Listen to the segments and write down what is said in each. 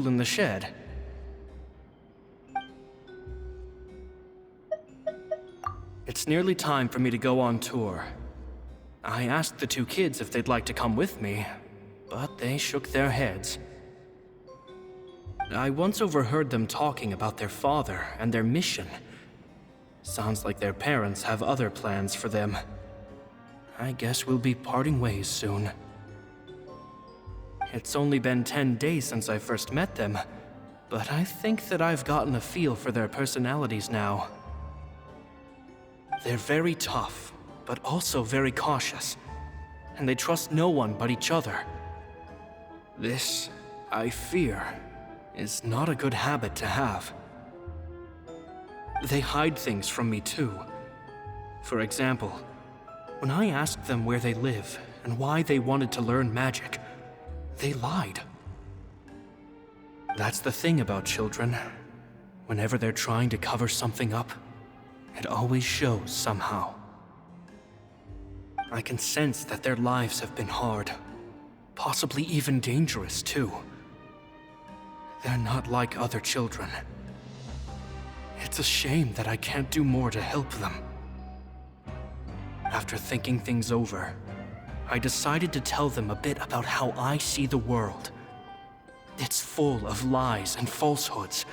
tool in the shed. It's nearly time for me to go on tour. I asked the 2 kids if they'd like to come with me, but they shook their heads. I once overheard them talking about their father and their mission. Sounds like their parents have other plans for them. I guess we'll be parting ways soon. It's only been 10 days since I first met them, but I think that I've gotten a feel for their personalities now. They're very tough, but also very cautious, and they trust no one but each other. This, I fear, is not a good habit to have. They hide things from me too. For example, when I asked them where they live and why they wanted to learn magic, they lied. That's the thing about children. Whenever they're trying to cover something up, it always shows somehow. I can sense that their lives have been hard, possibly even dangerous too. They're not like other children. It's a shame that I can't do more to help them. After thinking things over, I decided to tell them a bit about how I see the world. It's full of lies and falsehoods,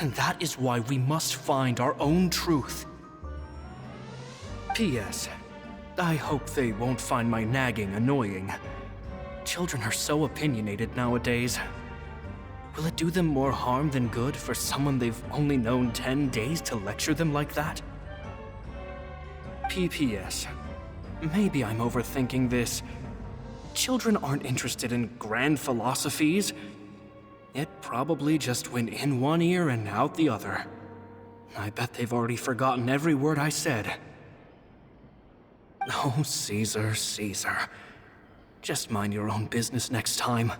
and that is why we must find our own truth. P.S. I hope they won't find my nagging annoying. Children are so opinionated nowadays. Will it do them more harm than good for someone they've only known 10 days to lecture them like that? P.P.S. Maybe I'm overthinking this. Children aren't interested in grand philosophies. It probably just went in one ear and out the other. I bet they've already forgotten every word I said. Oh, Caesar, Caesar. Just mind your own business next time.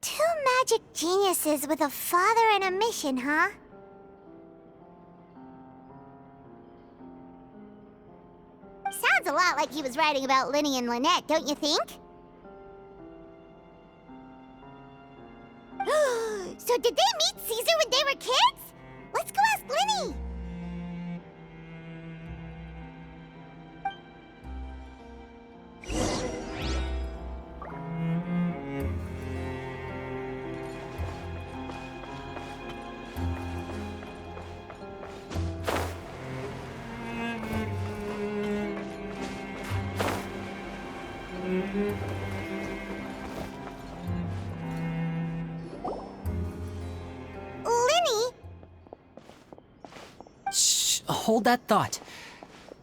Two magic geniuses with a father and a mission, huh? Sounds a lot like he was writing about Lyney and Lynette, don't you think? So did they meet Caesar when they were kids? Let's go ask Lyney! Lyney? Shh, hold that thought.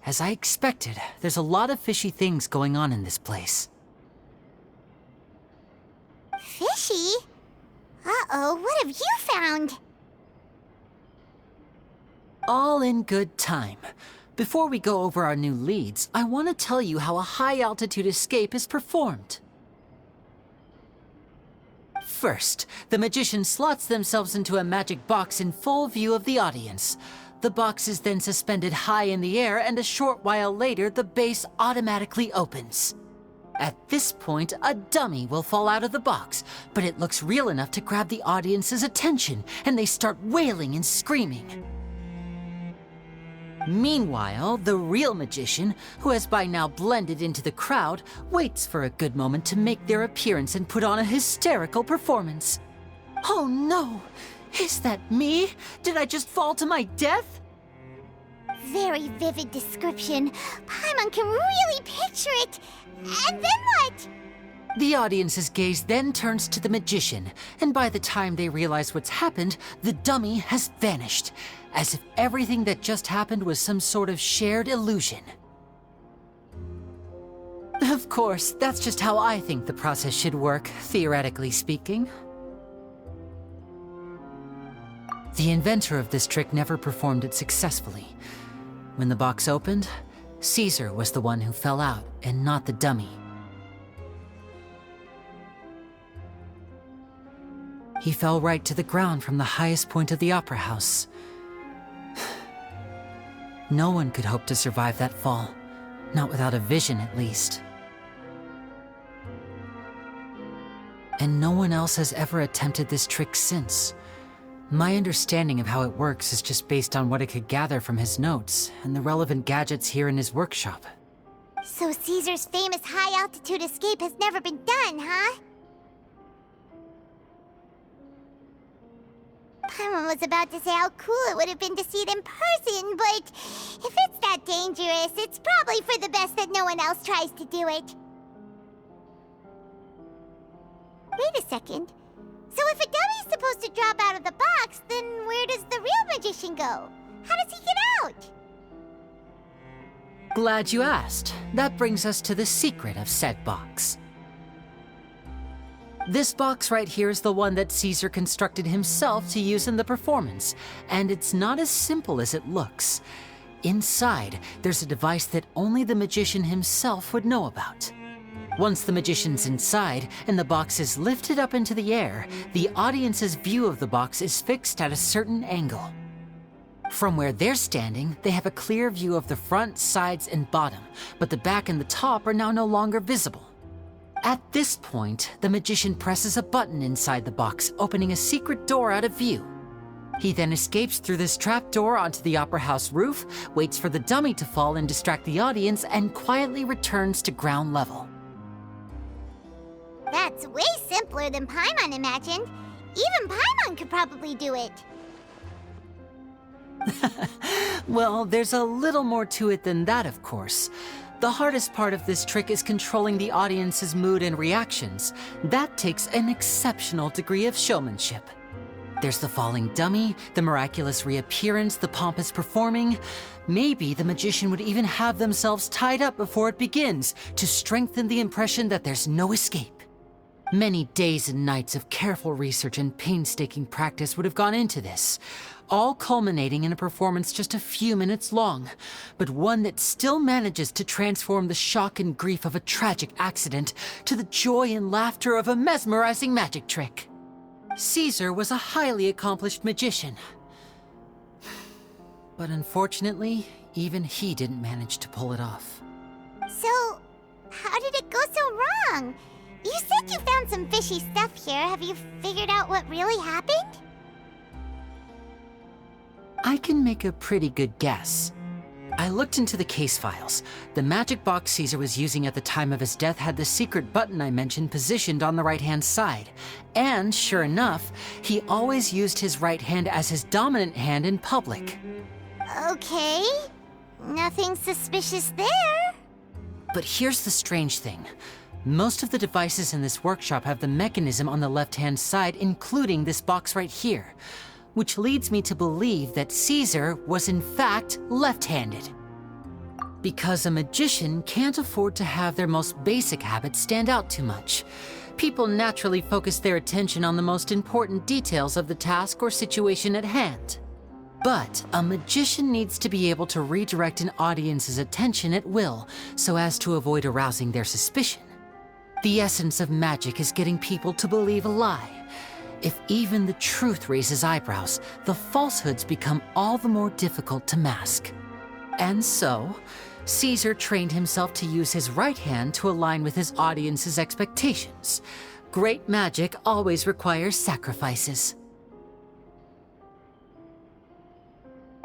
As I expected, there's a lot of fishy things going on in this place. Fishy? Uh-oh, what have you found? All in good time. Before we go over our new leads, I want to tell you how a high-altitude escape is performed. First, the magician slots themselves into a magic box in full view of the audience. The box is then suspended high in the air, and a short while later, the base automatically opens. At this point, a dummy will fall out of the box, but it looks real enough to grab the audience's attention, and they start wailing and screaming. Meanwhile, the real magician, who has by now blended into the crowd, waits for a good moment to make their appearance and put on a hysterical performance. Oh no! Is that me? Did I just fall to my death? Very vivid description. Paimon can really picture it. And then what? The audience's gaze then turns to the magician, and by the time they realize what's happened, the dummy has vanished, as if everything that just happened was some sort of shared illusion. Of course, that's just how I think the process should work, theoretically speaking. The inventor of this trick never performed it successfully. When the box opened, Caesar was the one who fell out, and not the dummy. He fell right to the ground from the highest point of the opera house. No one could hope to survive that fall. Not without a vision, at least. And no one else has ever attempted this trick since. My understanding of how it works is just based on what I could gather from his notes and the relevant gadgets here in his workshop. So Caesar's famous high-altitude escape has never been done, huh? Paimon was about to say how cool it would have been to see it in person, but if it's that dangerous, it's probably for the best that no one else tries to do it. Wait a second. So if a dummy's supposed to drop out of the box, then where does the real magician go? How does he get out? Glad you asked. That brings us to the secret of said box. This box right here is the one that Caesar constructed himself to use in the performance, and it's not as simple as it looks. Inside, there's a device that only the magician himself would know about. Once the magician's inside and the box is lifted up into the air, the audience's view of the box is fixed at a certain angle. From where they're standing, they have a clear view of the front, sides, and bottom, but the back and the top are now no longer visible. At this point, the magician presses a button inside the box, opening a secret door out of view. He then escapes through this trap door onto the opera house roof, waits for the dummy to fall and distract the audience, and quietly returns to ground level. That's way simpler than Paimon imagined. Even Paimon could probably do it. Well, there's a little more to it than that, of course. The hardest part of this trick is controlling the audience's mood and reactions. That takes an exceptional degree of showmanship. There's the falling dummy, the miraculous reappearance, the pompous performing. Maybe the magician would even have themselves tied up before it begins to strengthen the impression that there's no escape. Many days and nights of careful research and painstaking practice would have gone into this, all culminating in a performance just a few minutes long, but one that still manages to transform the shock and grief of a tragic accident to the joy and laughter of a mesmerizing magic trick. Caesar was a highly accomplished magician, but unfortunately, even he didn't manage to pull it off. So, how did it go so wrong? You said you found some fishy stuff here. Have you figured out what really happened? I can make a pretty good guess. I looked into the case files. The magic box Caesar was using at the time of his death had the secret button I mentioned positioned on the right-hand side. And sure enough, he always used his right hand as his dominant hand in public. Okay. Nothing suspicious there. But here's the strange thing. Most of the devices in this workshop have the mechanism on the left-hand side, including this box right here, which leads me to believe that Caesar was in fact left-handed. Because a magician can't afford to have their most basic habits stand out too much. People naturally focus their attention on the most important details of the task or situation at hand. But a magician needs to be able to redirect an audience's attention at will so as to avoid arousing their suspicion. The essence of magic is getting people to believe a lie. If even the truth raises eyebrows, the falsehoods become all the more difficult to mask. And so, Caesar trained himself to use his right hand to align with his audience's expectations. Great magic always requires sacrifices.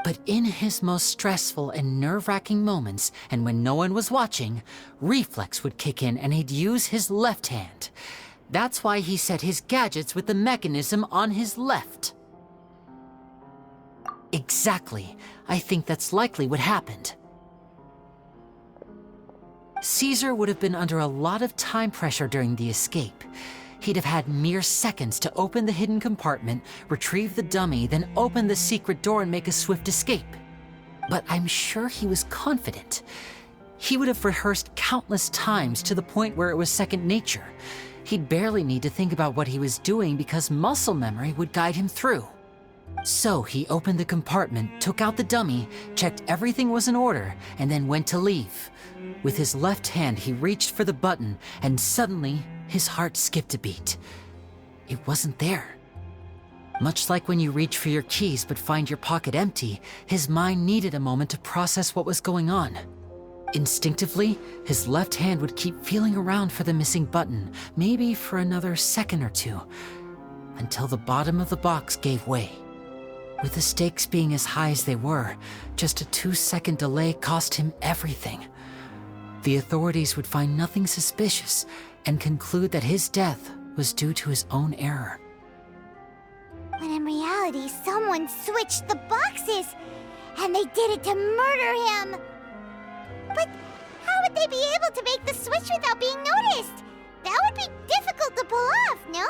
But in his most stressful and nerve-wracking moments, and when no one was watching, reflex would kick in and he'd use his left hand. That's why he set his gadgets with the mechanism on his left. Exactly. I think that's likely what happened. Caesar would have been under a lot of time pressure during the escape. He'd have had mere seconds to open the hidden compartment, retrieve the dummy, then open the secret door and make a swift escape. But I'm sure he was confident. He would have rehearsed countless times to the point where it was second nature. He'd barely need to think about what he was doing because muscle memory would guide him through. So he opened the compartment, took out the dummy, checked everything was in order, and then went to leave. With his left hand, he reached for the button, and suddenly, his heart skipped a beat. It wasn't there. Much like when you reach for your keys but find your pocket empty, his mind needed a moment to process what was going on. Instinctively, his left hand would keep feeling around for the missing button, maybe for another second or two, until the bottom of the box gave way. With the stakes being as high as they were, just a 2-second delay cost him everything. The authorities would find nothing suspicious and conclude that his death was due to his own error. When in reality, someone switched the boxes, and they did it to murder him. But how would they be able to make the switch without being noticed? That would be difficult to pull off, no?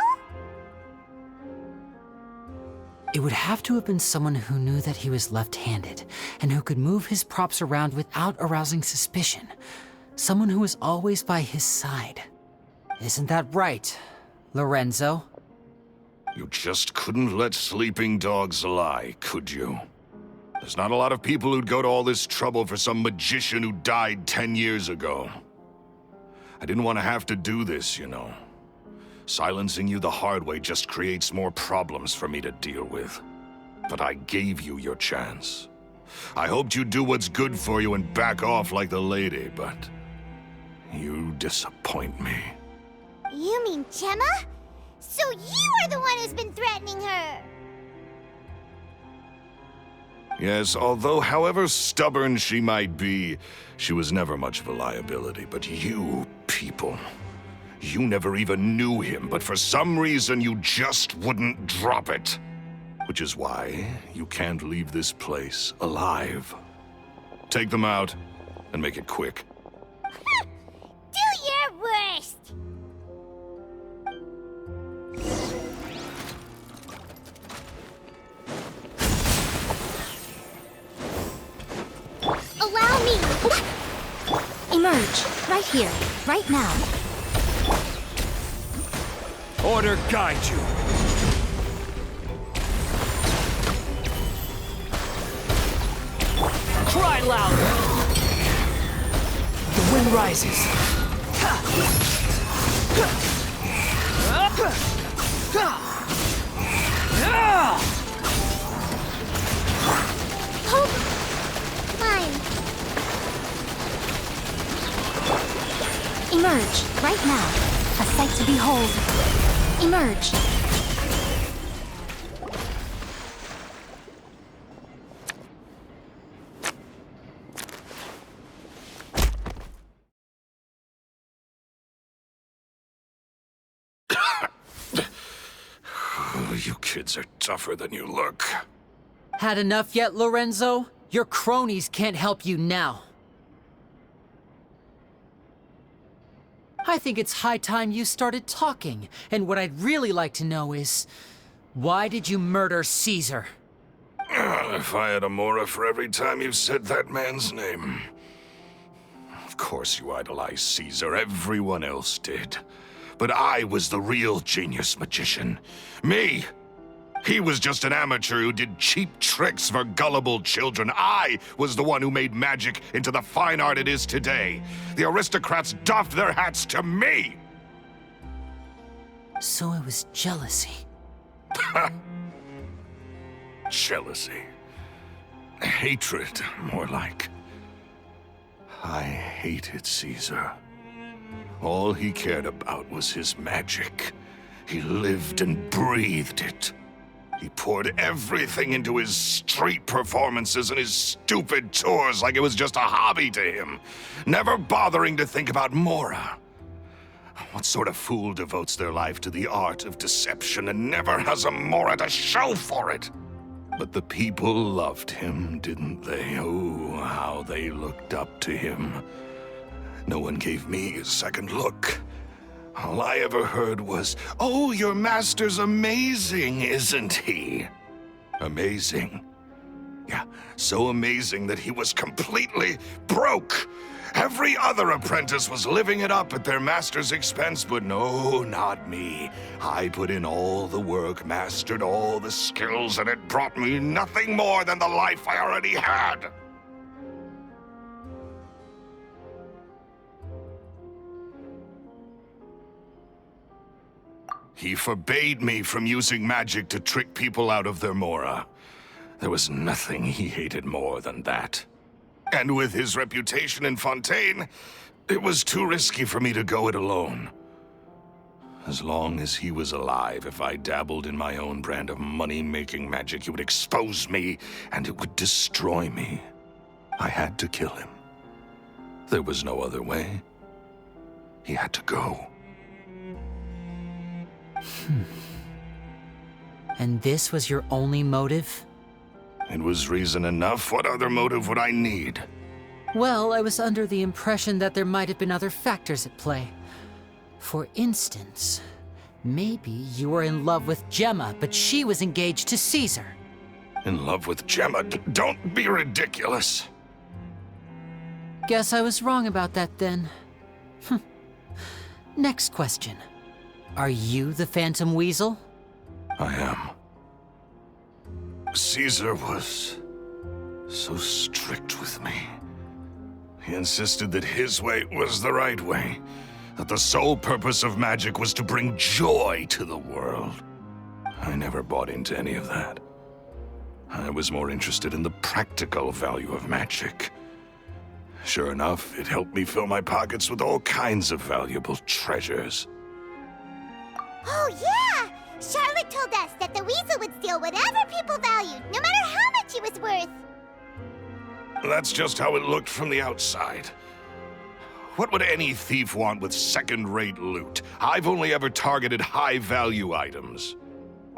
It would have to have been someone who knew that he was left-handed, and who could move his props around without arousing suspicion. Someone who was always by his side. Isn't that right, Lorenzo? You just couldn't let sleeping dogs lie, could you? There's not a lot of people who'd go to all this trouble for some magician who died 10 years ago. I didn't want to have to do this, you know. Silencing you the hard way just creates more problems for me to deal with. But I gave you your chance. I hoped you'd do what's good for you and back off like the lady, but you disappoint me. You mean Gemma? So you are the one who's been threatening her! Yes, although however stubborn she might be, she was never much of a liability. But you people, you never even knew him, but for some reason you just wouldn't drop it. Which is why you can't leave this place alive. Take them out, and make it quick. Do your worst! Allow me! Emerge, right here, right now. Order guide you. Cry louder! The wind rises. Hope! Mine. Emerge, right now. A sight to behold. Emerge. You kids are tougher than you look. Had enough yet, Lorenzo? Your cronies can't help you now. I think it's high time you started talking, and what I'd really like to know is, why did you murder Caesar? If I had a mora for every time you said that man's name. Of course you idolized Caesar, everyone else did. But I was the real genius magician. Me! He was just an amateur who did cheap tricks for gullible children. I was the one who made magic into the fine art it is today. The aristocrats doffed their hats to me! So it was jealousy. Jealousy. Hatred, more like. I hated Caesar. All he cared about was his magic. He lived and breathed it. He poured everything into his street performances and his stupid tours like it was just a hobby to him, never bothering to think about Mora. What sort of fool devotes their life to the art of deception and never has a Mora to show for it? But the people loved him, didn't they? Oh, how they looked up to him. No one gave me a second look. All I ever heard was, "Oh, your master's amazing, isn't he?" Amazing. Yeah, so amazing that he was completely broke. Every other apprentice was living it up at their master's expense, but no, not me. I put in all the work, mastered all the skills, and it brought me nothing more than the life I already had. He forbade me from using magic to trick people out of their mora. There was nothing he hated more than that. And with his reputation in Fontaine, it was too risky for me to go it alone. As long as he was alive, if I dabbled in my own brand of money-making magic, he would expose me, and it would destroy me. I had to kill him. There was no other way. He had to go. And this was your only motive? It was reason enough. What other motive would I need? Well, I was under the impression that there might have been other factors at play. For instance, maybe you were in love with Gemma, but she was engaged to Caesar. In love with Gemma? Don't be ridiculous. Guess I was wrong about that then. Next question. Are you the Phantom Weasel? I am. Caesar was so strict with me. He insisted that his way was the right way, that the sole purpose of magic was to bring joy to the world. I never bought into any of that. I was more interested in the practical value of magic. Sure enough, it helped me fill my pockets with all kinds of valuable treasures. Oh, yeah! Charlotte told us that the weasel would steal whatever people valued, no matter how much it was worth. That's just how it looked from the outside. What would any thief want with second-rate loot? I've only ever targeted high-value items.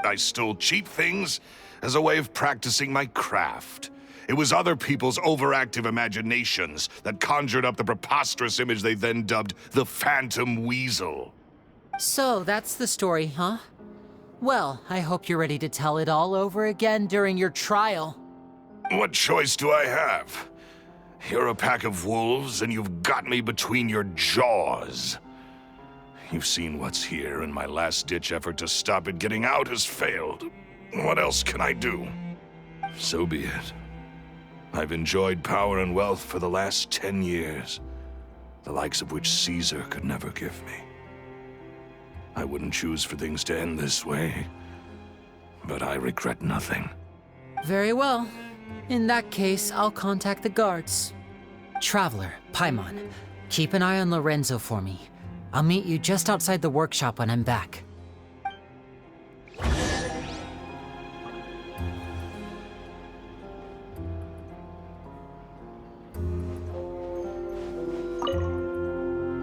I stole cheap things as a way of practicing my craft. It was other people's overactive imaginations that conjured up the preposterous image they then dubbed the Phantom Weasel. So, that's the story, huh? Well, I hope you're ready to tell it all over again during your trial. What choice do I have? You're a pack of wolves, and you've got me between your jaws. You've seen what's here, and my last-ditch effort to stop it getting out has failed. What else can I do? So be it. I've enjoyed power and wealth for the last 10 years, the likes of which Caesar could never give me. I wouldn't choose for things to end this way, but I regret nothing. Very well. In that case, I'll contact the guards. Traveler, Paimon, keep an eye on Lorenzo for me. I'll meet you just outside the workshop when I'm back.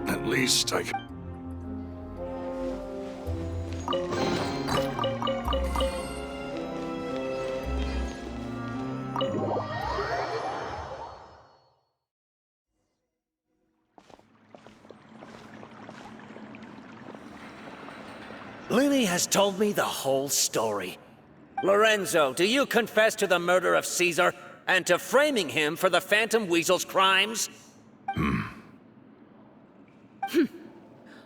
At least I can... Lyney has told me the whole story. Lorenzo, do you confess to the murder of Caesar and to framing him for the Phantom Weasel's crimes?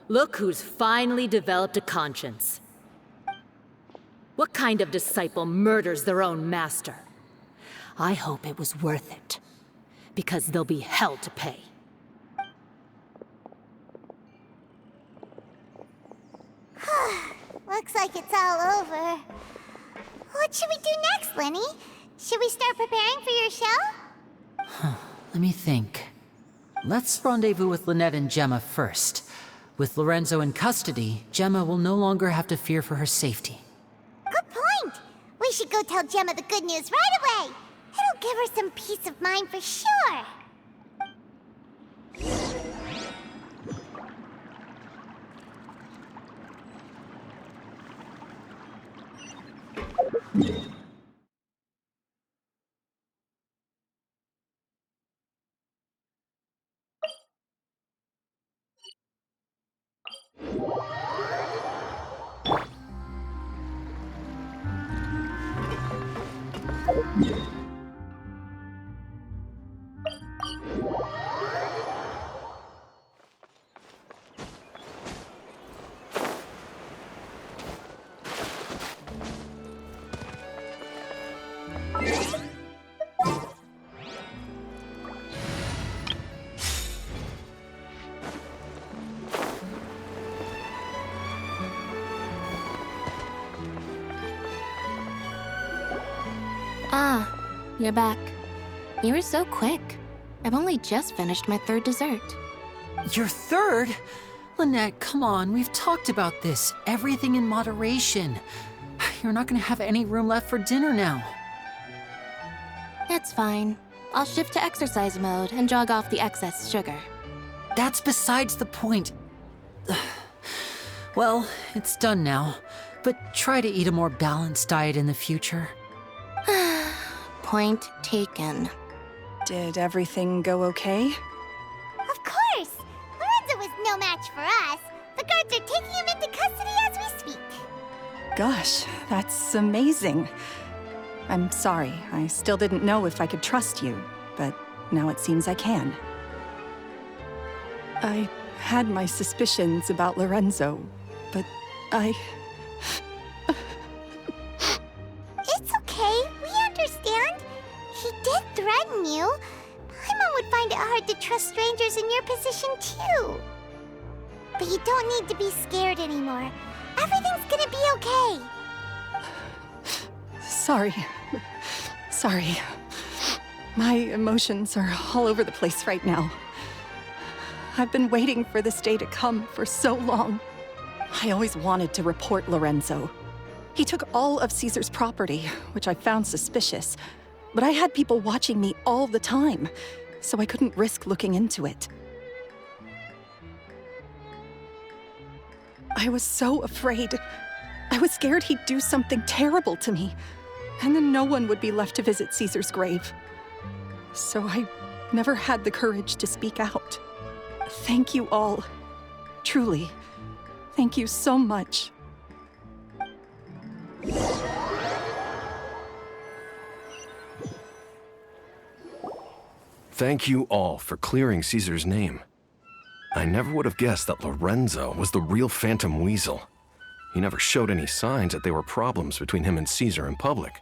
Look who's finally developed a conscience. What kind of disciple murders their own master? I hope it was worth it, because there'll be hell to pay. Looks like it's all over. What should we do next, Lyney? Should we start preparing for your show? Let me think. Let's rendezvous with Lynette and Gemma first. With Lorenzo in custody, Gemma will no longer have to fear for her safety. Good point. We should go tell Gemma the good news right away. It'll give her some peace of mind for sure. Ah, you're back. You were so quick. I've only just finished my third dessert. Your third? Lynette, come on, we've talked about this. Everything in moderation. You're not gonna have any room left for dinner now. It's fine. I'll shift to exercise mode and jog off the excess sugar. That's besides the point. Well, it's done now, but try to eat a more balanced diet in the future. Point taken. Did everything go okay? Of course! Lorenzo was no match for us. The guards are taking him into custody as we speak. Gosh, that's amazing. I'm sorry, I still didn't know if I could trust you, but now it seems I can. I had my suspicions about Lorenzo, but It's okay, we understand. He did threaten you. Paimon would find it hard to trust strangers in your position too. But you don't need to be scared anymore. Everything's gonna be okay. sorry. Sorry. My emotions are all over the place right now. I've been waiting for this day to come for so long. I always wanted to report Lorenzo. He took all of Caesar's property, which I found suspicious, but I had people watching me all the time, so I couldn't risk looking into it. I was so afraid. I was scared he'd do something terrible to me, and then no one would be left to visit Caesar's grave. So I never had the courage to speak out. Thank you all. Truly. Thank you so much. Thank you all for clearing Caesar's name. I never would have guessed that Lorenzo was the real Phantom Weasel. He never showed any signs that there were problems between him and Caesar in public.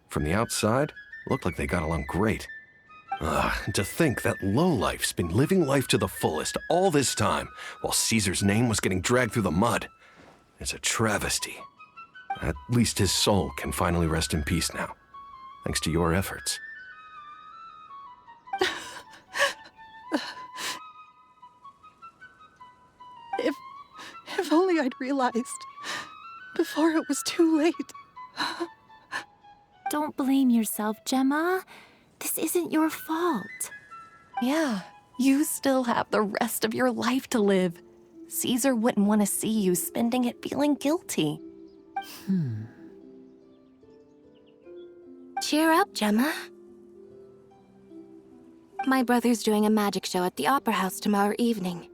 From the outside, it looked like they got along great. And to think that lowlife's been living life to the fullest all this time, while Caesar's name was getting dragged through the mud. It's a travesty. At least his soul can finally rest in peace now, thanks to your efforts. If only I'd realized before it was too late. Don't blame yourself, Gemma. This isn't your fault. Yeah, you still have the rest of your life to live. Caesar wouldn't want to see you spending it feeling guilty. Cheer up, Gemma. My brother's doing a magic show at the Opera House tomorrow evening.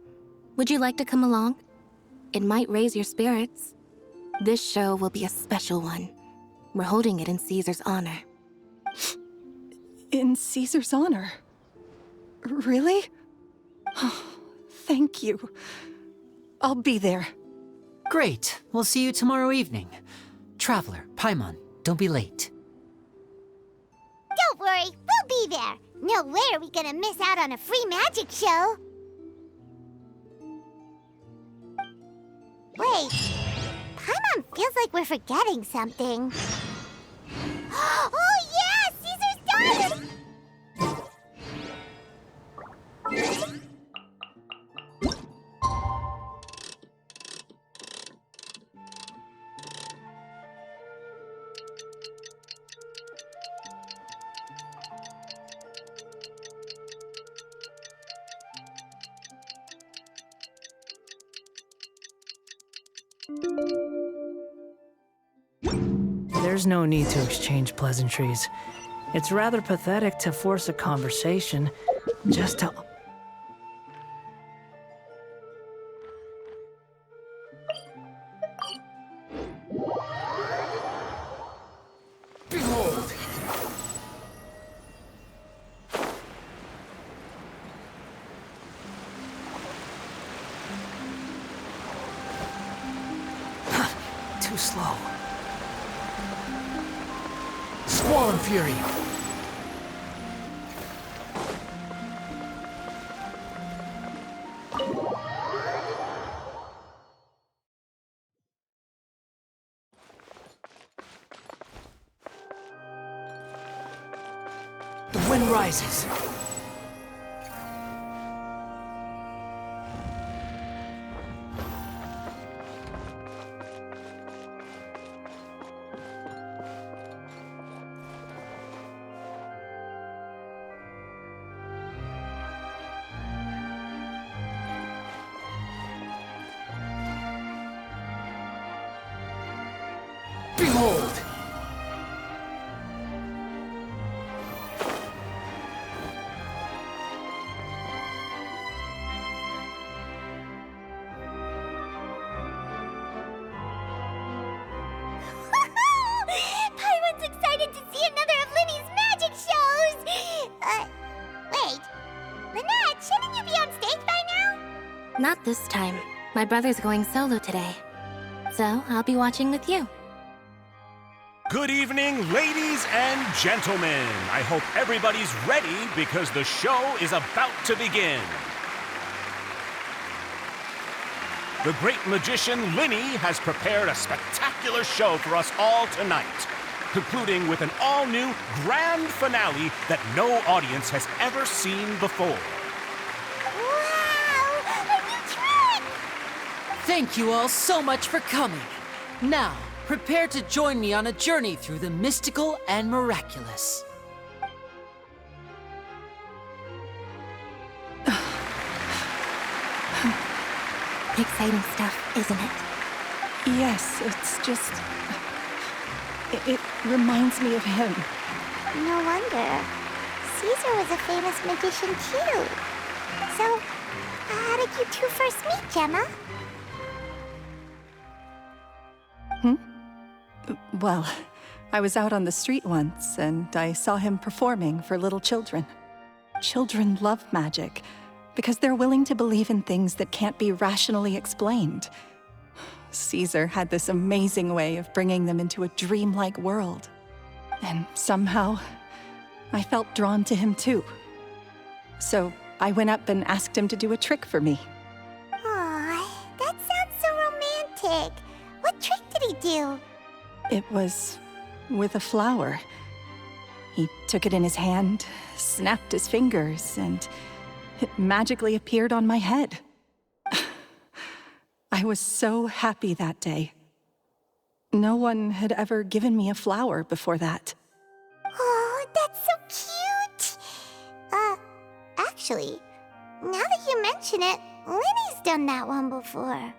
Would you like to come along? It might raise your spirits. This show will be a special one. We're holding it in Caesar's honor. In Caesar's honor? Really? Oh, thank you. I'll be there. Great. We'll see you tomorrow evening. Traveler, Paimon, don't be late. Don't worry, we'll be there. No way are we gonna miss out on a free magic show. Wait, Paimon feels like we're forgetting something. Oh yeah, Caesar's daughter! There's no need to exchange pleasantries. It's rather pathetic to force a conversation just to... Behold! Too slow. Squall and Fury! sun rises. Behold! Paimon's excited to see another of Lyney's magic shows! Wait. Lynette, shouldn't you be on stage by now? Not this time. My brother's going solo today. So I'll be watching with you. Good evening, ladies and gentlemen. I hope everybody's ready because the show is about to begin. The great magician Lyney has prepared a spectacular show for us all tonight, concluding with an all-new grand finale that no audience has ever seen before. Wow! A new trick! Thank you all so much for coming. Now, prepare to join me on a journey through the mystical and miraculous. Exciting stuff, isn't it? Yes, it's just... It reminds me of him. No wonder. Caesar was a famous magician too. So, how did you two first meet, Gemma? Well, I was out on the street once, and I saw him performing for little children. Children love magic, because they're willing to believe in things that can't be rationally explained. Caesar had this amazing way of bringing them into a dreamlike world. And somehow, I felt drawn to him too. So I went up and asked him to do a trick for me. Aw, that sounds so romantic. What trick did he do? It was with a flower. He took it in his hand, snapped his fingers, and it magically appeared on my head. I was so happy that day. No one had ever given me a flower before that. Oh, that's so cute! Actually, now that you mention it, Lyney's done that one before.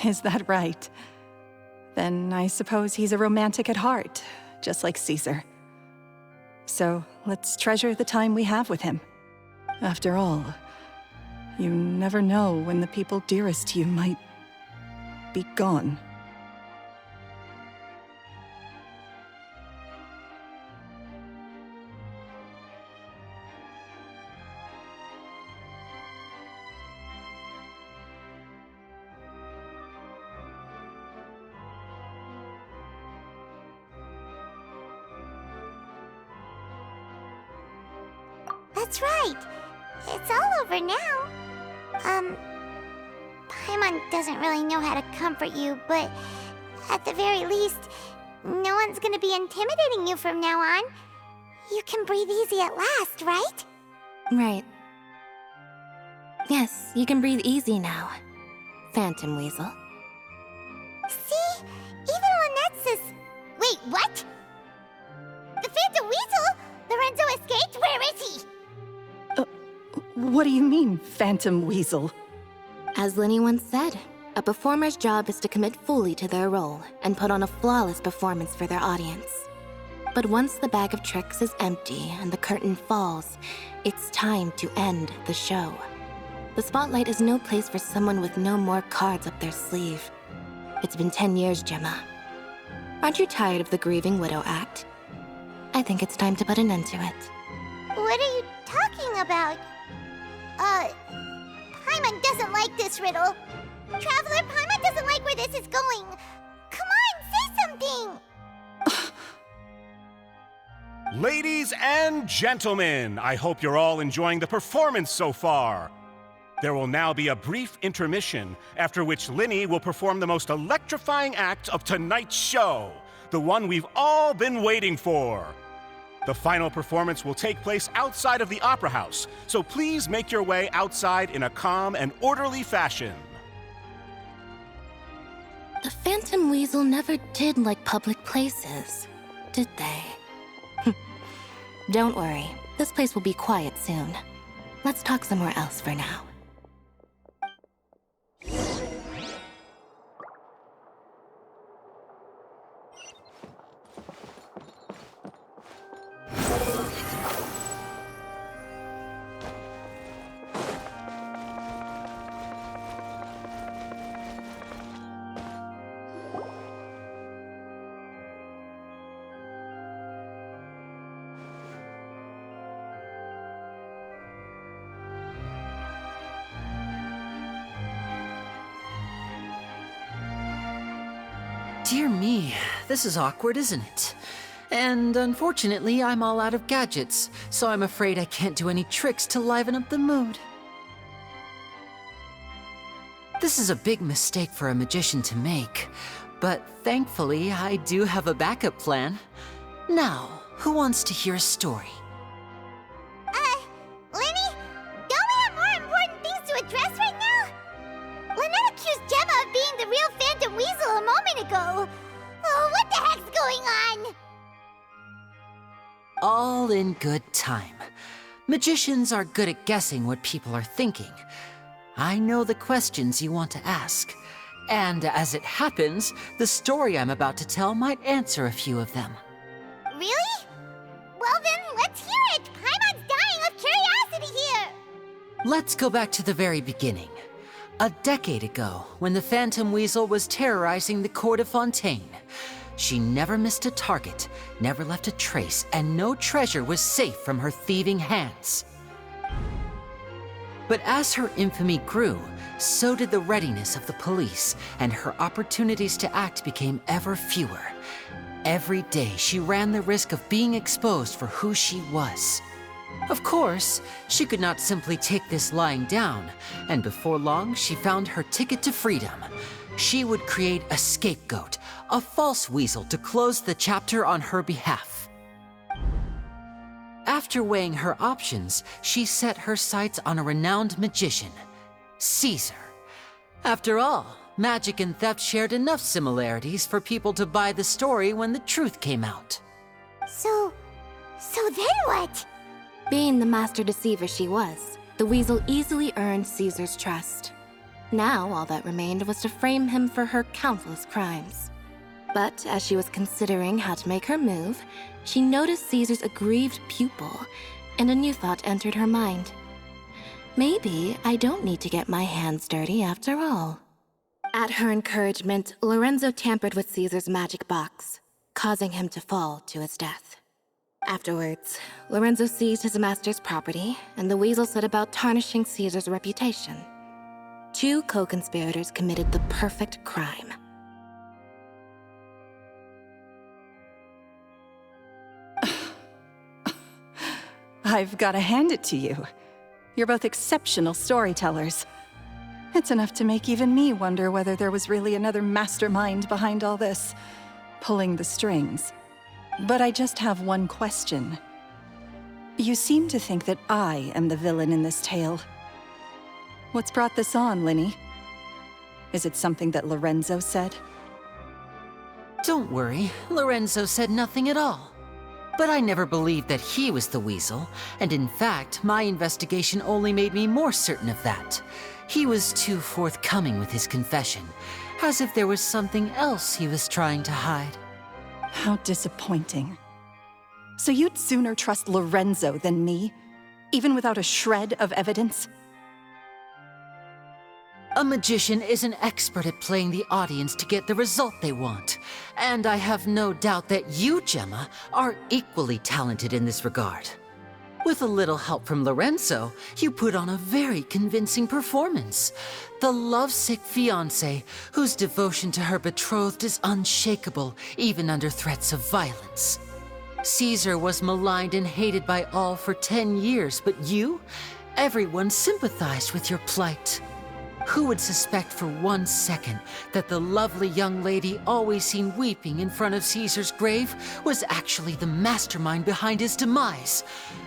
Is that right? Then I suppose he's a romantic at heart, just like Caesar. So let's treasure the time we have with him. After all, you never know when the people dearest to you might be gone. That's right. It's all over now. Paimon doesn't really know how to comfort you, but at the very least, no one's gonna be intimidating you from now on. You can breathe easy at last, right? Right. Yes, you can breathe easy now, Phantom Weasel. See? Even Lynette says... Wait, what? The Phantom Weasel? Lorenzo escaped? Where is he? What do you mean, Phantom Weasel? As Lyney once said, a performer's job is to commit fully to their role and put on a flawless performance for their audience. But once the bag of tricks is empty and the curtain falls, it's time to end the show. The spotlight is no place for someone with no more cards up their sleeve. It's been 10 years, Gemma. Aren't you tired of the grieving widow act? I think it's time to put an end to it. What are you talking about? Paimon doesn't like this riddle. Traveler, Paimon doesn't like where this is going. Come on, say something! Ladies and gentlemen, I hope you're all enjoying the performance so far. There will now be a brief intermission, after which Lyney will perform the most electrifying act of tonight's show, the one we've all been waiting for. The final performance will take place outside of the Opera House, so please make your way outside in a calm and orderly fashion. The Phantom Weasel never did like public places, did they? Don't worry, this place will be quiet soon. Let's talk somewhere else for now. Dear me, this is awkward, isn't it? And unfortunately, I'm all out of gadgets, so I'm afraid I can't do any tricks to liven up the mood. This is a big mistake for a magician to make, but thankfully, I do have a backup plan. Now, who wants to hear a story? Lyney, don't we have more important things to address right now? Lynette accused Gemma of being the real Phantom Weasel a moment ago. Oh, what the heck's going on? All in good time. Magicians are good at guessing what people are thinking. I know the questions you want to ask. And as it happens, the story I'm about to tell might answer a few of them. Really? Well then, let's hear it! Paimon's dying of curiosity here! Let's go back to the very beginning. A decade ago, when the Phantom Weasel was terrorizing the court of Fontaine. She never missed a target, never left a trace, and no treasure was safe from her thieving hands. But as her infamy grew, so did the readiness of the police, and her opportunities to act became ever fewer. Every day, she ran the risk of being exposed for who she was. Of course, she could not simply take this lying down, and before long, she found her ticket to freedom. She would create a scapegoat, a false weasel to close the chapter on her behalf. After weighing her options, she set her sights on a renowned magician, Caesar. After all, magic and theft shared enough similarities for people to buy the story when the truth came out. So then what? Being the master deceiver she was, the weasel easily earned Caesar's trust. Now all that remained was to frame him for her countless crimes. But as she was considering how to make her move, she noticed Caesar's aggrieved pupil, and a new thought entered her mind. Maybe I don't need to get my hands dirty after all. At her encouragement, Lorenzo tampered with Caesar's magic box, causing him to fall to his death. Afterwards, Lorenzo seized his master's property, and the weasel set about tarnishing Caesar's reputation. Two co-conspirators committed the perfect crime. I've got to hand it to you. You're both exceptional storytellers. It's enough to make even me wonder whether there was really another mastermind behind all this, pulling the strings. But I just have one question. You seem to think that I am the villain in this tale. What's brought this on, Lyney? Is it something that Lorenzo said? Don't worry, Lorenzo said nothing at all. But I never believed that he was the weasel, and in fact, my investigation only made me more certain of that. He was too forthcoming with his confession, as if there was something else he was trying to hide. How disappointing. So you'd sooner trust Lorenzo than me, even without a shred of evidence? A magician is an expert at playing the audience to get the result they want. And I have no doubt that you, Gemma, are equally talented in this regard. With a little help from Lorenzo, you put on a very convincing performance. The lovesick fiancé, whose devotion to her betrothed is unshakable, even under threats of violence. Caesar was maligned and hated by all for 10 years, but you? Everyone sympathized with your plight. Who would suspect for 1 second that the lovely young lady always seen weeping in front of Caesar's grave was actually the mastermind behind his demise?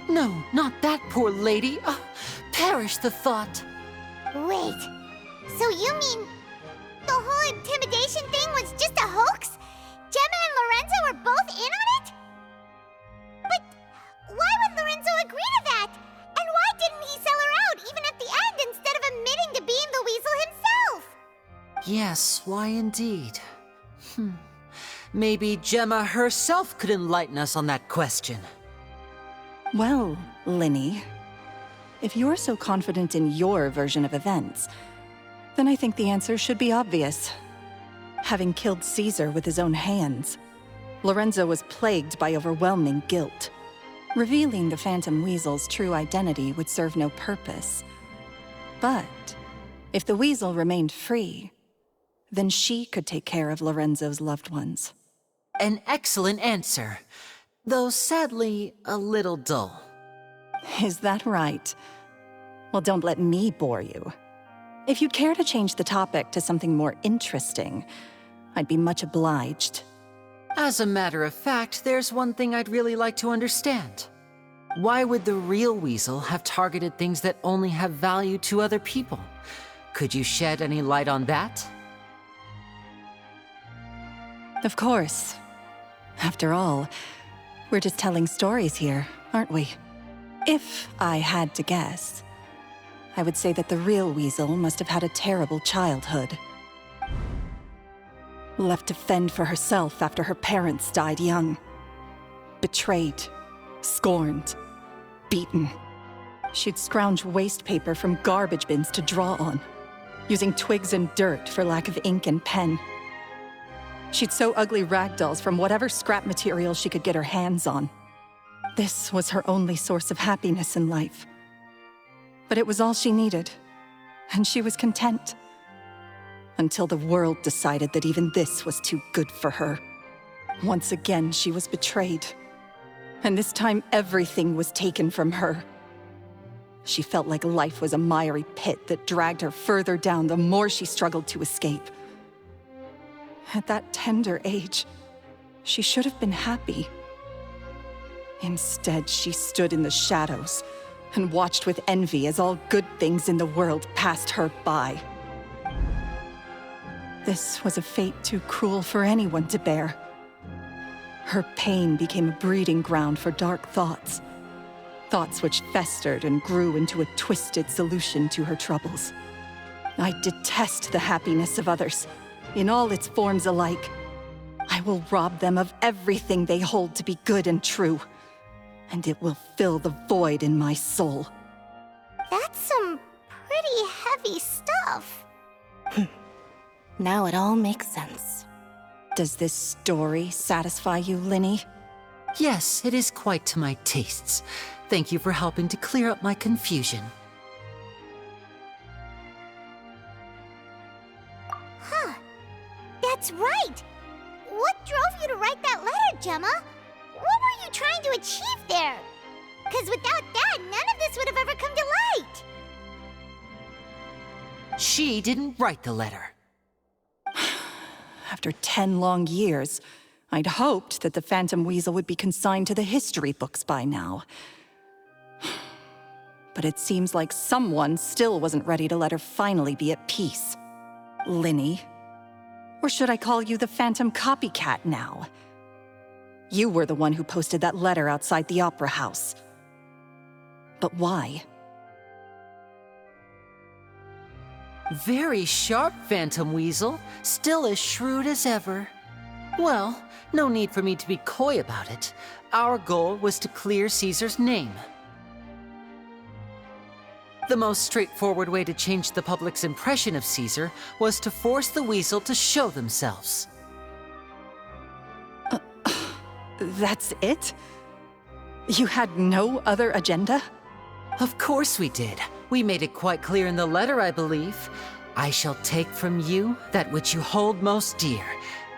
No, not that poor lady. Perish the thought. Wait, so you mean the whole intimidation thing was just a hoax? Gemma and Lorenzo were both in on it? But why would Lorenzo agree to that? And why didn't he sell her out even at the end instead of admitting to being the weasel himself? Yes, why indeed? Maybe Gemma herself could enlighten us on that question. Well, Lyney, if you're so confident in your version of events, then I think the answer should be obvious. Having killed Caesar with his own hands, Lorenzo was plagued by overwhelming guilt. Revealing the Phantom Weasel's true identity would serve no purpose. But if the weasel remained free, then she could take care of Lorenzo's loved ones. An excellent answer, though sadly a little dull. Is that right? Well, don't let me bore you. If you'd care to change the topic to something more interesting, I'd be much obliged. As a matter of fact, there's one thing I'd really like to understand. Why would the real weasel have targeted things that only have value to other people? Could you shed any light on that? Of course. After all, we're just telling stories here, aren't we? If I had to guess, I would say that the real weasel must have had a terrible childhood. Left to fend for herself after her parents died young. Betrayed, scorned, beaten. She'd scrounge waste paper from garbage bins to draw on, using twigs and dirt for lack of ink and pen. She'd sew ugly rag dolls from whatever scrap material she could get her hands on. This was her only source of happiness in life. But it was all she needed, and she was content. Until the world decided that even this was too good for her. Once again, she was betrayed. And this time, everything was taken from her. She felt like life was a miry pit that dragged her further down the more she struggled to escape. At that tender age, she should have been happy. Instead, she stood in the shadows and watched with envy as all good things in the world passed her by. This was a fate too cruel for anyone to bear. Her pain became a breeding ground for dark thoughts. Thoughts which festered and grew into a twisted solution to her troubles. I detest the happiness of others, in all its forms alike. I will rob them of everything they hold to be good and true, and it will fill the void in my soul. That's some pretty heavy stuff. Now it all makes sense. Does this story satisfy you, Lyney? Yes, it is quite to my tastes. Thank you for helping to clear up my confusion. Huh. That's right! What drove you to write that letter, Gemma? What were you trying to achieve there? Because without that, none of this would have ever come to light! She didn't write the letter. After 10 long years, I'd hoped that the Phantom Weasel would be consigned to the history books by now. But it seems like someone still wasn't ready to let her finally be at peace. Lyney. Or should I call you the Phantom Copycat now? You were the one who posted that letter outside the Opera House. But why? Very sharp, Phantom Weasel. Still as shrewd as ever. Well, no need for me to be coy about it. Our goal was to clear Caesar's name. The most straightforward way to change the public's impression of Caesar was to force the Weasel to show themselves. That's it? You had no other agenda? Of course we did. We made it quite clear in the letter, I believe. I shall take from you that which you hold most dear,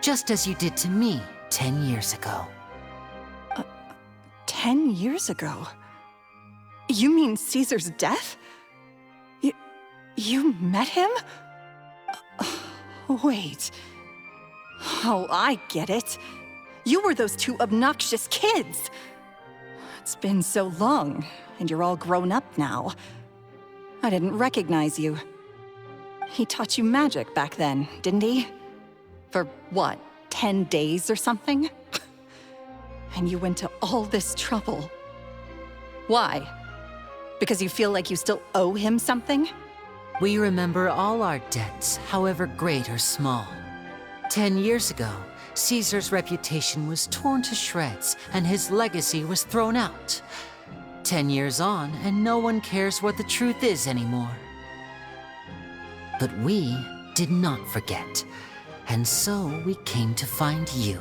just as you did to me 10 years ago. 10 years ago? You mean Caesar's death? You met him? Wait. Oh, I get it. You were those two obnoxious kids. It's been so long, and you're all grown up now. I didn't recognize you. He taught you magic back then, didn't he? For what, 10 days or something? And you went to all this trouble. Why? Because you feel like you still owe him something? We remember all our debts, however great or small. 10 years ago, Caesar's reputation was torn to shreds and his legacy was thrown out. 10 years on, and no one cares what the truth is anymore. But we did not forget, and so we came to find you.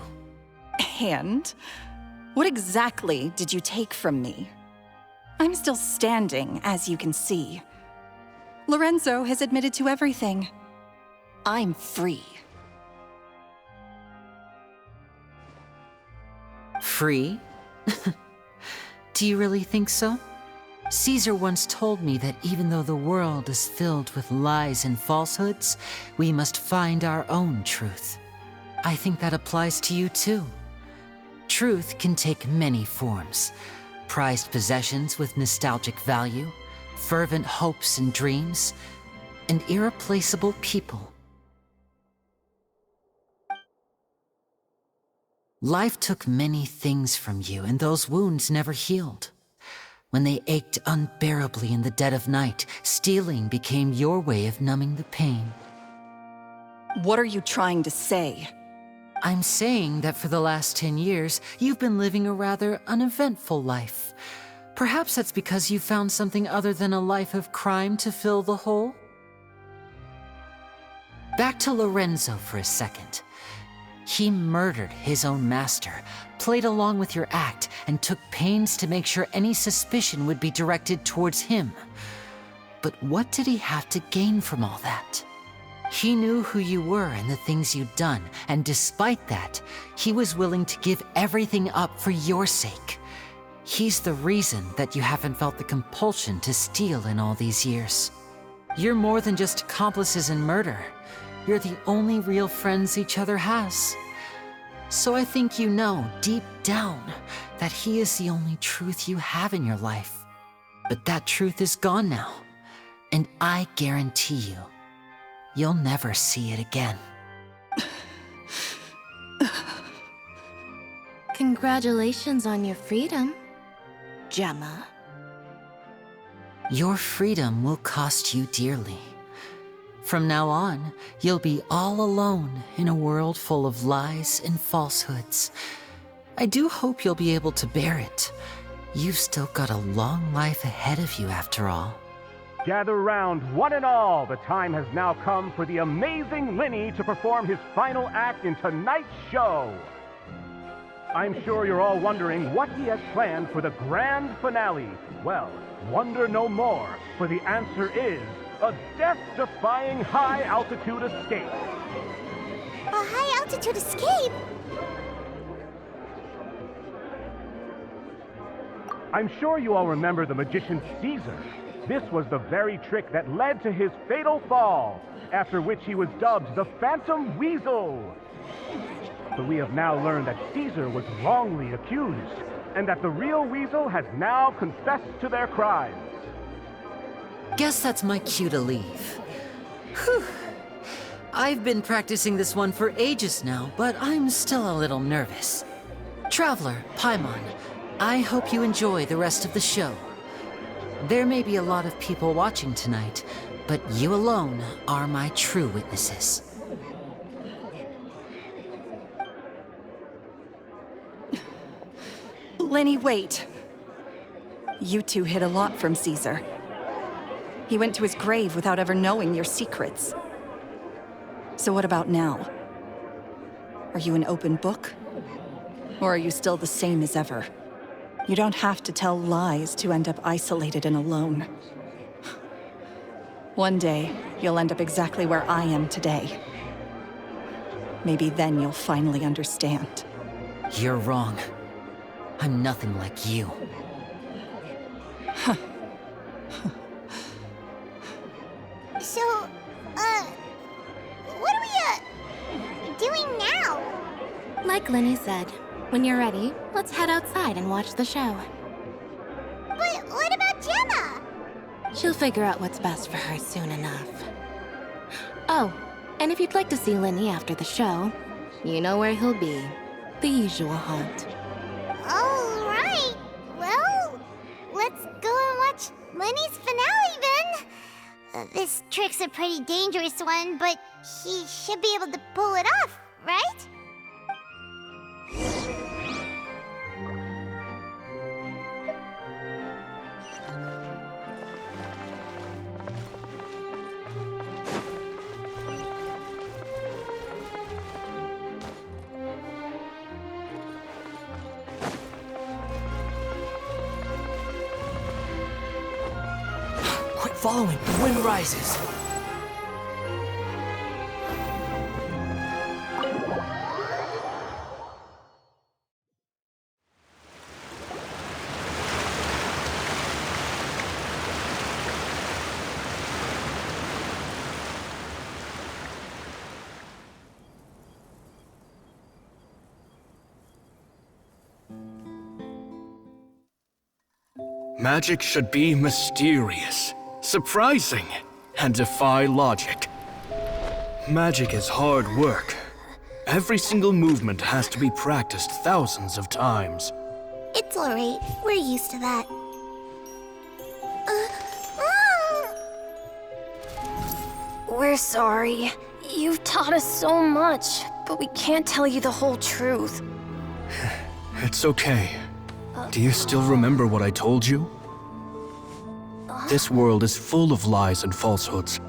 And? What exactly did you take from me? I'm still standing, as you can see. Lorenzo has admitted to everything. I'm free. Free? Do you really think so? Caesar once told me that even though the world is filled with lies and falsehoods, we must find our own truth. I think that applies to you too. Truth can take many forms. Prized possessions with nostalgic value, fervent hopes and dreams, and irreplaceable people. Life took many things from you, and those wounds never healed. When they ached unbearably in the dead of night, stealing became your way of numbing the pain. What are you trying to say? I'm saying that for the last 10 years, you've been living a rather uneventful life. Perhaps that's because you found something other than a life of crime to fill the hole? Back to Lorenzo for a second. He murdered his own master, played along with your act, and took pains to make sure any suspicion would be directed towards him. But what did he have to gain from all that? He knew who you were and the things you'd done, and despite that, he was willing to give everything up for your sake. He's the reason that you haven't felt the compulsion to steal in all these years. You're more than just accomplices in murder. You're the only real friends each other has. So I think you know, deep down, that he is the only truth you have in your life. But that truth is gone now, and I guarantee you, you'll never see it again. Congratulations on your freedom, Gemma. Your freedom will cost you dearly. From now on, you'll be all alone in a world full of lies and falsehoods. I do hope you'll be able to bear it. You've still got a long life ahead of you after all. Gather round, one and all. The time has now come for the amazing Lyney to perform his final act in tonight's show. I'm sure you're all wondering what he has planned for the grand finale. Well, wonder no more, for the answer is a death-defying high-altitude escape. A high-altitude escape? I'm sure you all remember the magician Caesar. This was the very trick that led to his fatal fall, after which he was dubbed the Phantom Weasel. But we have now learned that Caesar was wrongly accused, and that the real Weasel has now confessed to their crimes. Guess that's my cue to leave. Whew. I've been practicing this one for ages now, but I'm still a little nervous. Traveler, Paimon, I hope you enjoy the rest of the show. There may be a lot of people watching tonight, but you alone are my true witnesses. Lyney, wait. You two hid a lot from Caesar. He went to his grave without ever knowing your secrets. So what about now? Are you an open book? Or are you still the same as ever? You don't have to tell lies to end up isolated and alone. One day, you'll end up exactly where I am today. Maybe then you'll finally understand. You're wrong. I'm nothing like you. So, what are we, doing now? Like Lyney said, when you're ready, let's head outside and watch the show. But what about Gemma? She'll figure out what's best for her soon enough. Oh, and if you'd like to see Lyney after the show, you know where he'll be. The usual haunt. All right. Well, let's go and watch Lenny's finale then. This trick's a pretty dangerous one, but he should be able to pull it off, right? Quit following, the wind rises. Magic should be mysterious, surprising, and defy logic. Magic is hard work. Every single movement has to be practiced thousands of times. It's all right. We're used to that. We're sorry. You've taught us so much, but we can't tell you the whole truth. It's okay. Do you still remember what I told you? This world is full of lies and falsehoods.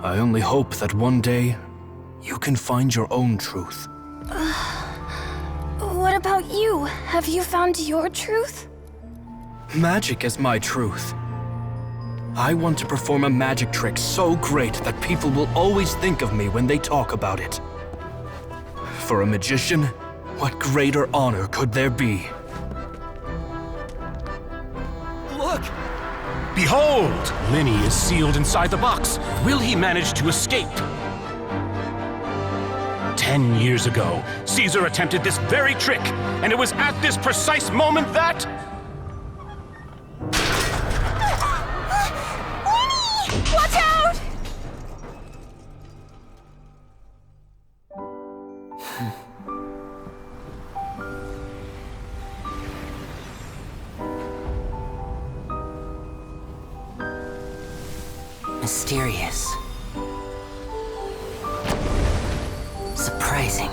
I only hope that one day you can find your own truth. What about you? Have you found your truth? Magic is my truth. I want to perform a magic trick so great that people will always think of me when they talk about it. For a magician, what greater honor could there be? Look! Behold! Lyney is sealed inside the box. Will he manage to escape? 10 years ago, Caesar attempted this very trick, and it was at this precise moment that... Watch out! Mysterious. Surprising.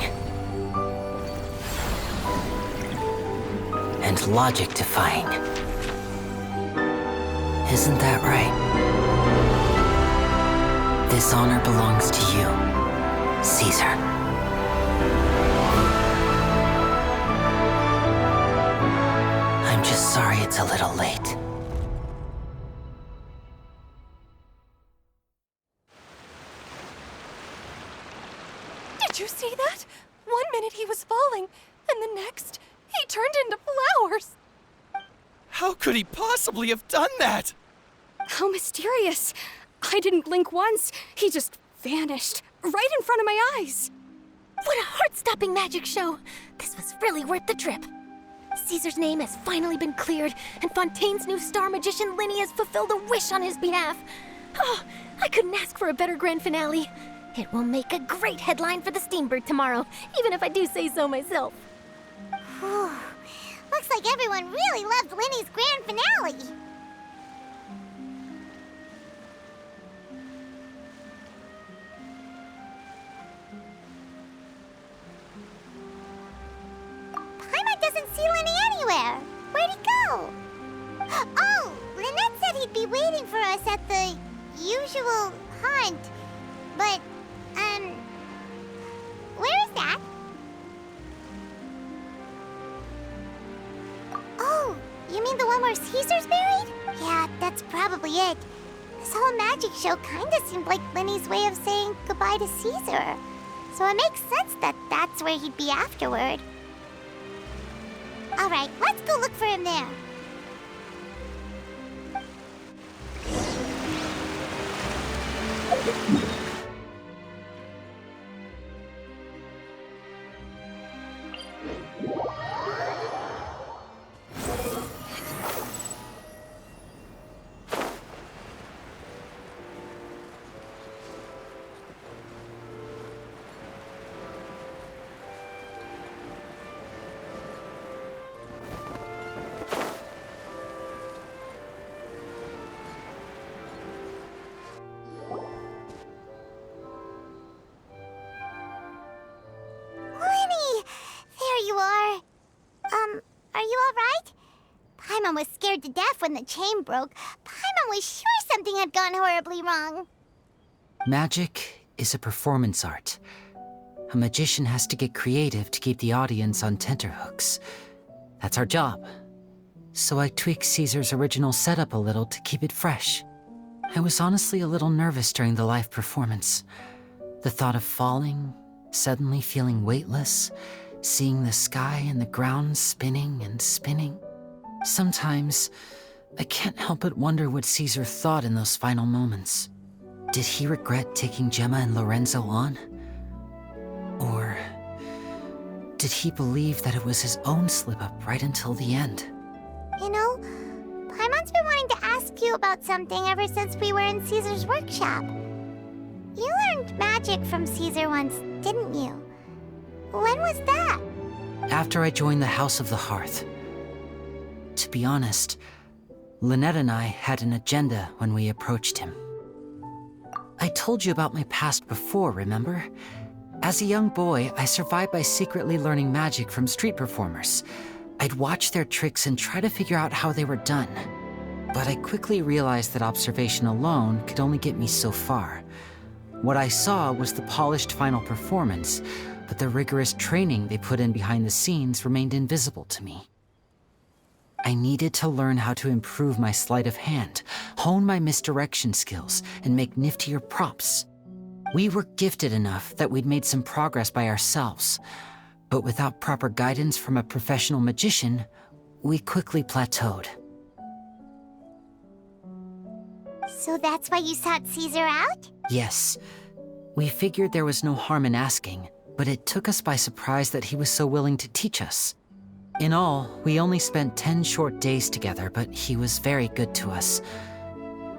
And logic-defying. Isn't that right? This honor belongs to you, Caesar. I'm just sorry it's a little late. Did you see that? 1 minute he was falling, and the next, he turned into flowers. How could he possibly have done that? How mysterious. I didn't blink once. He just vanished right in front of my eyes. What a heart-stopping magic show! This was really worth the trip. Caesar's name has finally been cleared, and Fontaine's new star magician Lyney has fulfilled a wish on his behalf. Oh, I couldn't ask for a better grand finale. It will make a great headline for the Steambird tomorrow, even if I do say so myself. Looks like everyone really loved Lyney's grand finale. Paimon doesn't see Lyney anywhere. Where'd he go? Oh, Lynette said he'd be waiting for us at the usual haunt. But, where is that? Oh, you mean the one where Caesar's buried? Yeah, that's probably it. This whole magic show kinda seemed like Lyney's way of saying goodbye to Caesar. So it makes sense that that's where he'd be afterward. Alright, let's go look for him there. Lyney! There you are. Are you alright? Paimon was scared to death when the chain broke. Paimon was sure something had gone horribly wrong. Magic is a performance art. A magician has to get creative to keep the audience on tenterhooks. That's our job. So I tweaked Caesar's original setup a little to keep it fresh. I was honestly a little nervous during the live performance. The thought of falling, suddenly feeling weightless, seeing the sky and the ground spinning and spinning. Sometimes, I can't help but wonder what Caesar thought in those final moments. Did he regret taking Gemma and Lorenzo on? Or did he believe that it was his own slip-up right until the end? You know, Paimon's been wanting to ask you about something ever since we were in Caesar's workshop. You learned magic from Caesar once, didn't you? When was that? After I joined the House of the Hearth. To be honest, Lynette and I had an agenda when we approached him. I told you about my past before, remember? As a young boy, I survived by secretly learning magic from street performers. I'd watch their tricks and try to figure out how they were done. But I quickly realized that observation alone could only get me so far. What I saw was the polished final performance, but the rigorous training they put in behind the scenes remained invisible to me. I needed to learn how to improve my sleight of hand, hone my misdirection skills, and make niftier props. We were gifted enough that we'd made some progress by ourselves, but without proper guidance from a professional magician, we quickly plateaued. So that's why you sought Caesar out? Yes. We figured there was no harm in asking, but it took us by surprise that he was so willing to teach us. In all, we only spent 10 short days together, but he was very good to us.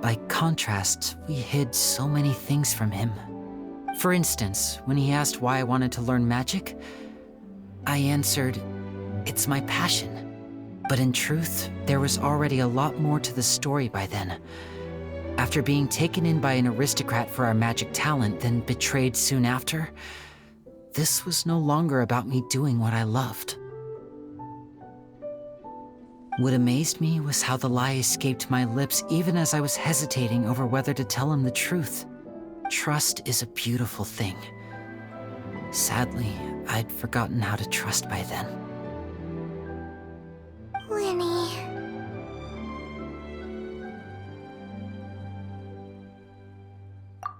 By contrast, we hid so many things from him. For instance, when he asked why I wanted to learn magic, I answered, "It's my passion." But in truth, there was already a lot more to the story by then. After being taken in by an aristocrat for our magic talent, then betrayed soon after, this was no longer about me doing what I loved. What amazed me was how the lie escaped my lips even as I was hesitating over whether to tell him the truth. Trust is a beautiful thing. Sadly, I'd forgotten how to trust by then. Lyney.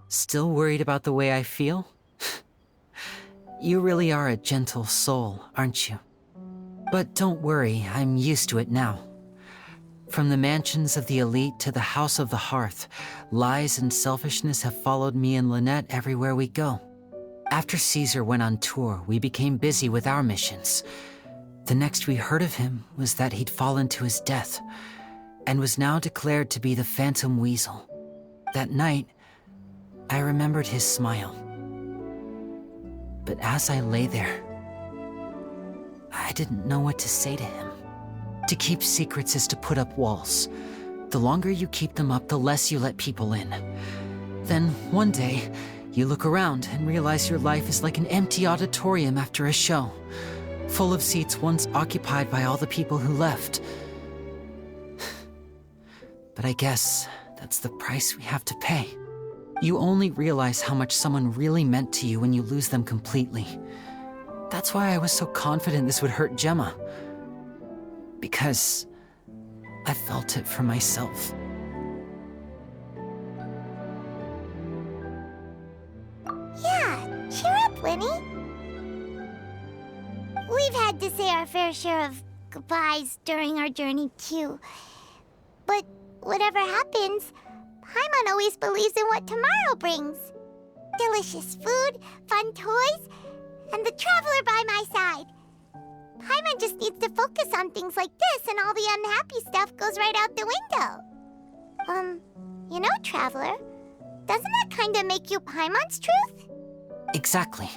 Still worried about the way I feel? You really are a gentle soul, aren't you? But don't worry, I'm used to it now. From the mansions of the elite to the House of the Hearth, lies and selfishness have followed me and Lynette everywhere we go. After Caesar went on tour, we became busy with our missions. The next we heard of him was that he'd fallen to his death, and was now declared to be the Phantom Weasel. That night, I remembered his smile. But as I lay there, I didn't know what to say to him. To keep secrets is to put up walls. The longer you keep them up, the less you let people in. Then, one day, you look around and realize your life is like an empty auditorium after a show, full of seats once occupied by all the people who left. But I guess that's the price we have to pay. You only realize how much someone really meant to you when you lose them completely. That's why I was so confident this would hurt Gemma. Because I felt it for myself. Yeah, cheer up, Lyney. We've had to say our fair share of goodbyes during our journey, too. But whatever happens, Paimon always believes in what tomorrow brings. Delicious food, fun toys, and the traveler by my side. Paimon just needs to focus on things like this, and all the unhappy stuff goes right out the window. You know, Traveler, doesn't that kinda make you Paimon's truth? Exactly.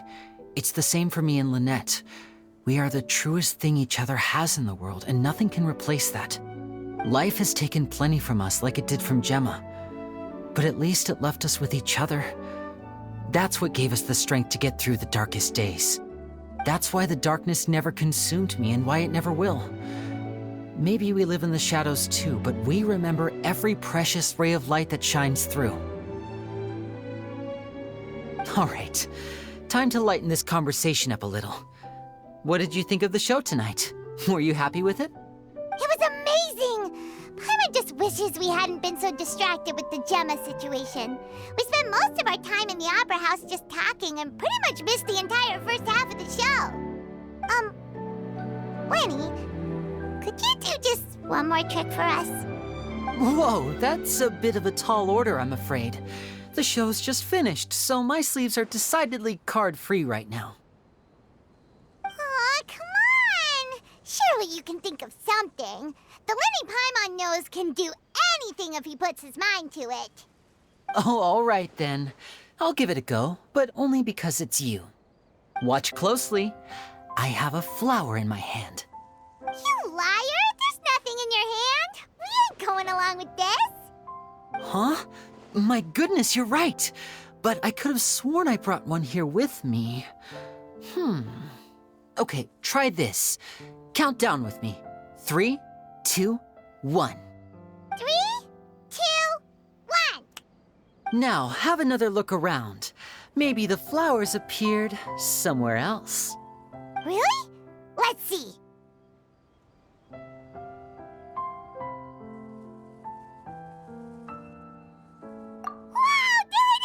It's the same for me and Lynette. We are the truest thing each other has in the world, and nothing can replace that. Life has taken plenty from us, like it did from Gemma. But at least it left us with each other. That's what gave us the strength to get through the darkest days. That's why the darkness never consumed me, and why it never will. Maybe we live in the shadows too, but we remember every precious ray of light that shines through. All right, time to lighten this conversation up a little. What did you think of the show tonight? Were you happy with it? It was amazing! Paimon just wishes we hadn't been so distracted with the Gemma situation. We spent most of our time in the Opera House just talking and pretty much missed the entire first half of the show. Lyney, could you do just one more trick for us? Whoa, that's a bit of a tall order, I'm afraid. The show's just finished, so my sleeves are decidedly card-free right now. Aw, come on! Surely you can think of something. The Lyney Paimon knows can do anything if he puts his mind to it. Oh, all right then. I'll give it a go, but only because it's you. Watch closely. I have a flower in my hand. You liar! There's nothing in your hand! We ain't going along with this! Huh? My goodness, you're right. But I could have sworn I brought one here with me. Okay, try this. Count down with me. 3, 2, 1. 3, 2, 1! Now, have another look around. Maybe the flowers appeared somewhere else. Really? Let's see. Wow, there it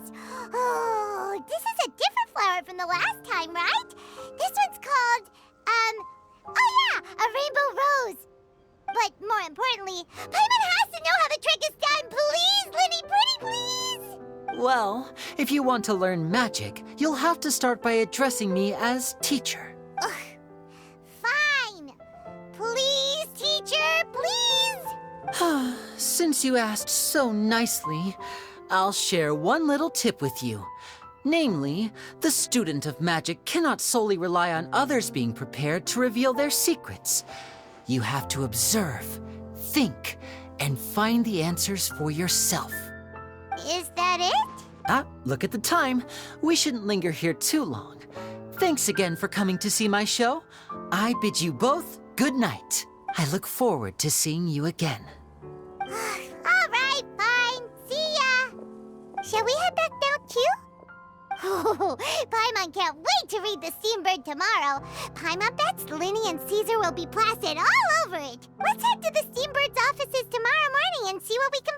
is! Oh, this is a different flower from the last time, right? This one's called, oh yeah, a rainbow rose. But more importantly, Paimon has to know how the trick is done. Please, Lyney, pretty please! Well, if you want to learn magic, you'll have to start by addressing me as teacher. Ugh. Fine. Please, teacher, please! Since you asked so nicely, I'll share one little tip with you. Namely, the student of magic cannot solely rely on others being prepared to reveal their secrets. You have to observe, think, and find the answers for yourself. Is that it? Look at the time. We shouldn't linger here too long. Thanks again for coming to see my show. I bid you both good night. I look forward to seeing you again. All right, fine. See ya. Shall we head back down too? Oh, Paimon can't wait to read The Steambird tomorrow. Paimon bets Lyney and Caesar will be plastered all over it. Let's head to the Steambird's offices tomorrow morning and see what we can